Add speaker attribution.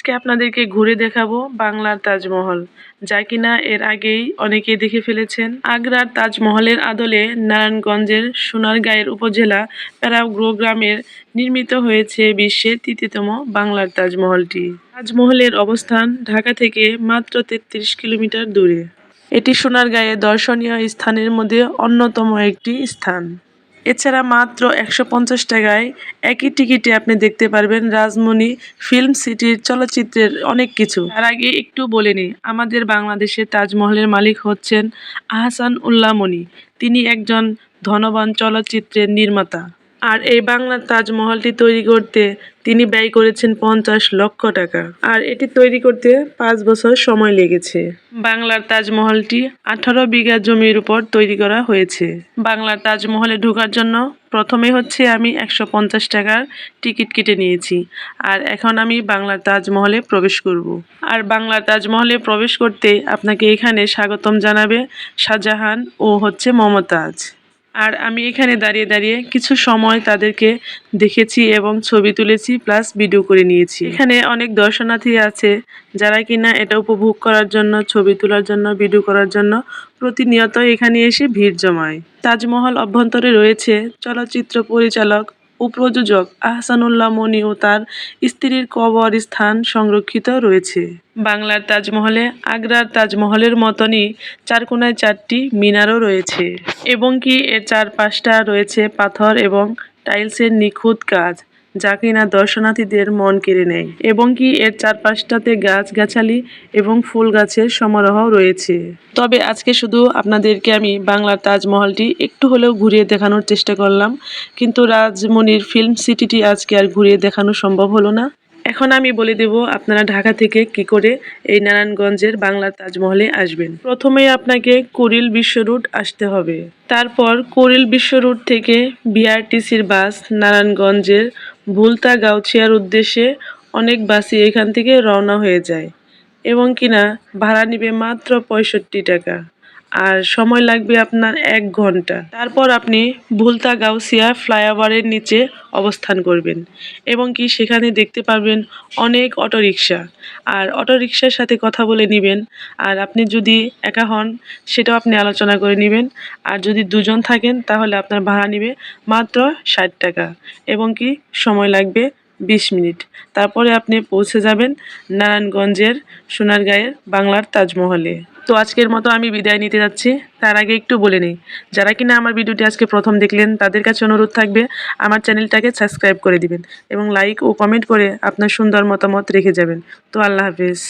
Speaker 1: আজকে আপনাদেরকে ঘুরে দেখাবো বাংলার তাজমহল, যা কিনা এর আগেই অনেকেই দেখে ফেলেছেন। আগ্রার তাজমহলের আদলে নারায়ণগঞ্জের সোনারগাঁয়ের উপজেলা প্যারাগ্রো গ্রামের নির্মিত হয়েছে বিশ্বের তৃতীয়তম বাংলার তাজমহলটি। তাজমহলের অবস্থান ঢাকা থেকে মাত্র ৩৩ কিলোমিটার দূরে। এটি সোনারগাঁয়ে দর্শনীয় স্থানের মধ্যে অন্যতম একটি স্থান। এছাড়া মাত্র ১৫০ টাকায় একই টিকিটে আপনি দেখতে পারবেন রাজমণি ফিল্ম সিটির চলচ্চিত্রের অনেক কিছু। তার আগে একটু বলে নিই, আমাদের বাংলাদেশের তাজমহলের মালিক হচ্ছেন আহসান উল্লাহ মনি। তিনি একজন ধনবান চলচ্চিত্রের নির্মাতা। আর এই বাংলার তাজমহলটি তৈরি করতে তিনি ব্যয় করেছেন ৫০ লক্ষ টাকা। আর এটি তৈরি করতে ৫ বছর সময় লেগেছে। বাংলার তাজমহলটি ১৮ বিঘা জমির উপর তৈরি করা হয়েছে। বাংলার তাজমহলে ঢোকার জন্য প্রথমে হচ্ছে আমি ১৫০ টাকার টিকিট কেটে নিয়েছি। আর এখন আমি বাংলার তাজমহলে প্রবেশ করব। আর বাংলার তাজমহলে প্রবেশ করতে আপনাকে এখানে স্বাগতম জানাবে শাহজাহান ও হচ্ছে মমতাজ। আর আমি এখানে দাঁড়িয়ে দাঁড়িয়ে কিছু সময় তাদেরকে দেখেছি এবং ছবি তুলেছি প্লাস ভিডিও করে নিয়েছি। এখানে অনেক দর্শনার্থী আছে যারা কিনা এটা উপভোগ করার জন্য, ছবি তোলার জন্য, ভিডিও করার জন্য প্রতিনিয়ত এখানে এসে ভিড় জমায়। তাজমহল অভ্যন্তরে রয়েছে চলচ্চিত্র পরিচালক ও প্রযোজক আহসানুল্লাহ মনি ও তার স্ত্রীর কবরস্থান সংরক্ষিত রয়েছে। বাংলার তাজমহলে আগ্রার তাজমহলের মতনই চারকোনায় ৪টি মিনারও রয়েছে এবং কি এর চারপাশটা রয়েছে পাথর এবং টাইলসের নিখুঁত কাজ, যা কিনা দর্শনার্থীদের মন কেড়ে নেয়। এবং কি এর চারপাশটাতে গাছগাছালি এবং ফুল গাছের সমারোহ রয়েছে। তবে আজকে শুধু আপনাদেরকে আমি বাংলার তাজমহলটি একটু হলেও ঘুরিয়ে দেখানোর চেষ্টা করলাম, কিন্তু রাজমণির ফিল্ম সিটিটি আজকে আর ঘুরিয়ে দেখানো সম্ভব হলো না। এখন আমি বলে দেব আপনারা ঢাকা থেকে কি করে এই নারায়ণগঞ্জের বাংলার তাজমহলে আসবেন। প্রথমেই আপনাকে কুড়িল বিশ্ব রুট আসতে হবে। তারপর কুড়িল বিশ্ব রুট থেকে বিআরটিসির বাস নারায়ণগঞ্জের ভুলতা গাউছিয়ার উদ্দেশ্যে অনেক বাসই এখান থেকে রওনা হয়ে যায় এবং কিনা ভাড়া নেবে মাত্র ৬৫ টাকা। আর সময় লাগবে আপনার ১ ঘন্টা। তারপর আপনি ভুলতা গাউছিয়া ফ্লাইওভারের নিচে অবস্থান করবেন এবং কি সেখানে দেখতে পারবেন অনেক অটোরিকশা। আর অটোরিকশার সাথে কথা বলে নেবেন। আর আপনি যদি একা হন সেটাও আপনি আলোচনা করে নেবেন। আর যদি দুজন থাকেন তাহলে আপনার ভাড়া নেবে মাত্র ৬০ টাকা এবং কি সময় লাগবে ২০ মিনিট। তারপরে আপনি পৌঁছে যাবেন নারায়ণগঞ্জের সোনারগাঁয়ের বাংলার তাজমহলে। তো আজকের মতো আমি বিদায় নিতে যাচ্ছি। তার আগে একটু বলে নিই, যারা কিনা আমার ভিডিওটি আজকে প্রথম দেখলেন তাদের কাছে অনুরোধ থাকবে আমার চ্যানেলটাকে সাবস্ক্রাইব করে দিবেন এবং লাইক ও কমেন্ট করে আপনার সুন্দর মতামত রেখে যাবেন। তো আল্লাহ হাফেজ।